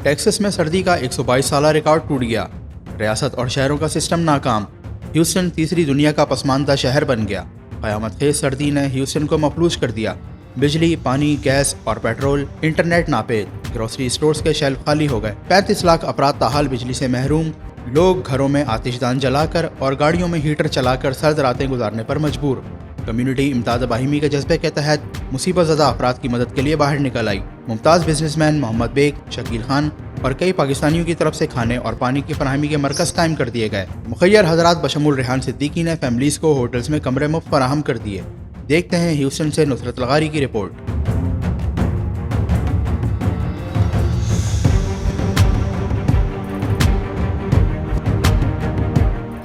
Texas میں سردی کا 122 سالہ ریکارڈ ٹوٹ گیا، ریاست اور شہروں کا سسٹم ناکام، ہیوسٹن تیسری دنیا کا پسماندہ شہر بن گیا، قیامت خیز سردی نے ہیوسٹن کو مفلوج کر دیا، بجلی، پانی، گیس اور پیٹرول، انٹرنیٹ ناپید، گروسری سٹورز کے شیلف خالی ہو گئے، 35 لاکھ افراد تاحال بجلی سے محروم، لوگ گھروں میں آتش دان جلا کر اور گاڑیوں میں ہیٹر چلا کر سرد راتیں گزارنے پر مجبور۔ کمیونٹی امداد باہمی کے جذبے کے تحت مصیبت زدہ افراد کی مدد کے لیے باہر نکل آئی۔ ممتاز بزنس مین محمد بیگ، شکیل خان اور کئی پاکستانیوں کی طرف سے کھانے اور پانی کی فراہمی کے مرکز قائم کر دیے گئے۔ مخیر حضرات بشمول ریحان صدیقی نے فیملیز کو ہوٹلز میں کمرے مفت فراہم کر دیے۔ دیکھتے ہیں ہیوسٹن سے نصرت لغاری کی رپورٹ۔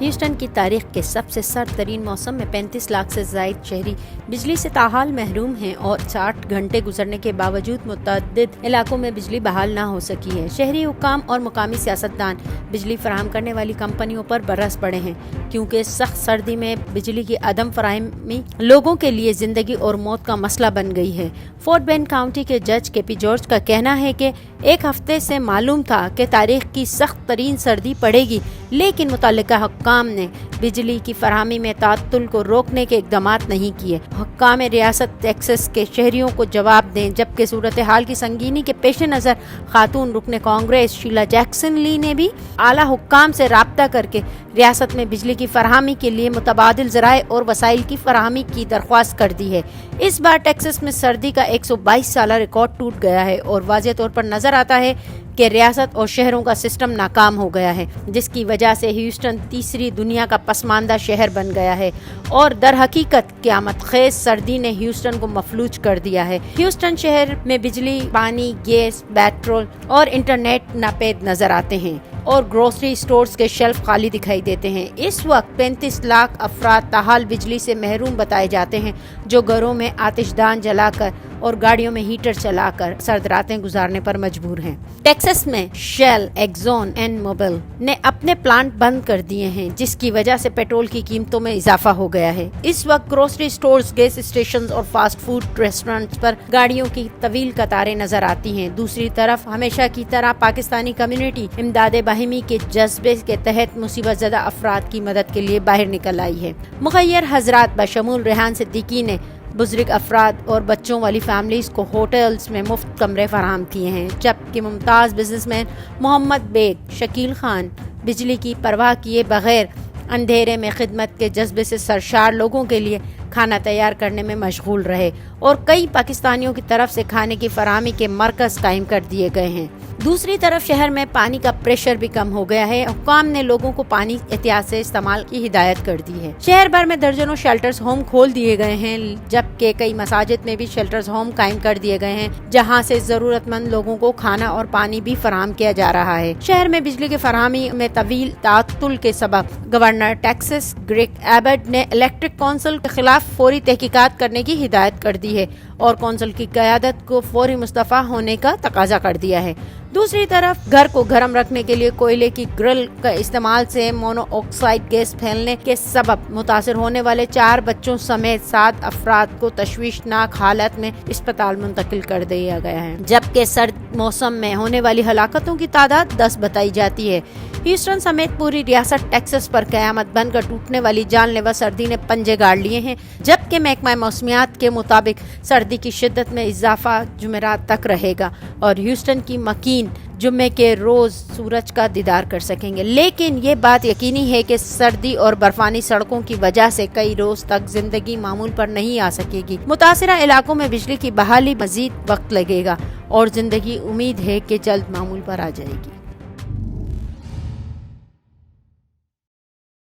ہیوسٹن کی تاریخ کے سب سے سرد ترین موسم میں 35 لاکھ سے زائد شہری بجلی سے تاحال محروم ہیں اور 60 گھنٹے گزرنے کے باوجود متعدد علاقوں میں بجلی بحال نہ ہو سکی ہے۔ شہری حکام اور مقامی سیاستدان بجلی فراہم کرنے والی کمپنیوں پر برس پڑے ہیں کیونکہ سخت سردی میں بجلی کی عدم فراہمی لوگوں کے لیے زندگی اور موت کا مسئلہ بن گئی ہے۔ فورٹ بین کاؤنٹی کے جج کے پی جارج کا کہنا ہے کہ ایک ہفتے سے معلوم تھا کہ تاریخ کی سخت ترین سردی پڑے گی، لیکن متعلقہ حکام نے بجلی کی فراہمی میں تعطل کو روکنے کے اقدامات نہیں کیے۔ حکام ریاست ٹیکسس کے شہریوں کو جواب دیں، جبکہ صورتحال کی سنگینی کے پیش نظر خاتون رکن کانگریس شیلا جیکسن لی نے بھی اعلیٰ حکام سے رابطہ کر کے ریاست میں بجلی کی فراہمی کے لیے متبادل ذرائع اور وسائل کی فراہمی کی درخواست کر دی ہے۔ اس بار ٹیکسس میں سردی کا 122 سالہ ریکارڈ ٹوٹ گیا ہے اور واضح طور پر نظر آتا ہے کہ ریاست اور شہروں کا سسٹم ناکام ہو گیا ہے، جس کی وجہ سے ہیوسٹن تیسری دنیا کا پسماندہ شہر بن گیا ہے اور در حقیقت قیامت خیز سردی نے ہیوسٹن کو مفلوج کر دیا ہے۔ ہیوسٹن شہر میں بجلی، پانی، گیس، پیٹرول اور انٹرنیٹ ناپید نظر آتے ہیں اور گروسری سٹورز کے شیلف خالی دکھائی دیتے ہیں۔ اس وقت 35 لاکھ افراد تاحال بجلی سے محروم بتائے جاتے ہیں، جو گھروں میں آتش دان جلا کر اور گاڑیوں میں ہیٹر چلا کر سرد راتیں گزارنے پر مجبور ہیں۔ ٹیکسس میں شیل، ایگزون اینڈ موبل نے اپنے پلانٹ بند کر دیے ہیں، جس کی وجہ سے پیٹرول کی قیمتوں میں اضافہ ہو گیا ہے۔ اس وقت گروسری سٹورز، گیس اسٹیشنز اور فاسٹ فوڈ ریسٹورنٹس پر گاڑیوں کی طویل قطاریں نظر آتی ہیں۔ دوسری طرف ہمیشہ کی طرح پاکستانی کمیونٹی امداد باہمی کے جذبے کے تحت مصیبت زدہ افراد کی مدد کے لیے باہر نکل آئی ہے۔ مخیر حضرات بشمول ریحان صدیقی نے بزرگ افراد اور بچوں والی فیملیز کو ہوٹلز میں مفت کمرے فراہم کیے ہیں، جبکہ ممتاز بزنس مین محمد بیگ، شکیل خان بجلی کی پرواہ کیے بغیر اندھیرے میں خدمت کے جذبے سے سرشار لوگوں کے لیے کھانا تیار کرنے میں مشغول رہے اور کئی پاکستانیوں کی طرف سے کھانے کی فراہمی کے مرکز قائم کر دیے گئے ہیں۔ دوسری طرف شہر میں پانی کا پریشر بھی کم ہو گیا ہے۔ حکام نے لوگوں کو پانی احتیاط سے استعمال کی ہدایت کر دی ہے۔ شہر بھر میں درجنوں شیلٹرز ہوم کھول دیے گئے ہیں، جبکہ کئی مساجد میں بھی شیلٹرز ہوم قائم کر دیے گئے ہیں، جہاں سے ضرورت مند لوگوں کو کھانا اور پانی بھی فراہم کیا جا رہا ہے۔ شہر میں بجلی کی فراہمی میں طویل تعطل کے سبب گورنر ٹیکسس گریگ ایبٹ نے الیکٹرک کونسل کے خلاف فوری تحقیقات کرنے کی ہدایت کر دی ہے اور کونسل کی قیادت کو فوری مستعفی ہونے کا تقاضا کر دیا ہے۔ دوسری طرف گھر کو گرم رکھنے کے لیے کوئلے کی گرل کا استعمال سے مونو آکسائڈ گیس پھیلنے کے سبب متاثر ہونے والے 4 بچوں سمیت 7 افراد کو تشویشناک حالت میں اسپتال منتقل کر دیا گیا ہے، جبکہ سرد موسم میں ہونے والی ہلاکتوں کی تعداد 10 بتائی جاتی ہے۔ ہیوسٹن سمیت پوری ریاست ٹیکسس پر قیامت بن کر ٹوٹنے والی جان لیوا سردی نے پنجے گاڑ لیے ہیں، جبکہ محکمہ موسمیات کے مطابق سردی کی شدت میں اضافہ جمعرات تک رہے گا اور ہیوسٹن کی مکین جمعے کے روز سورج کا دیدار کر سکیں گے، لیکن یہ بات یقینی ہے کہ سردی اور برفانی سڑکوں کی وجہ سے کئی روز تک زندگی معمول پر نہیں آ سکے گی۔ متاثرہ علاقوں میں بجلی کی بحالی مزید وقت لگے گا اور زندگی امید ہے کہ جلد معمول پر آ جائے گی۔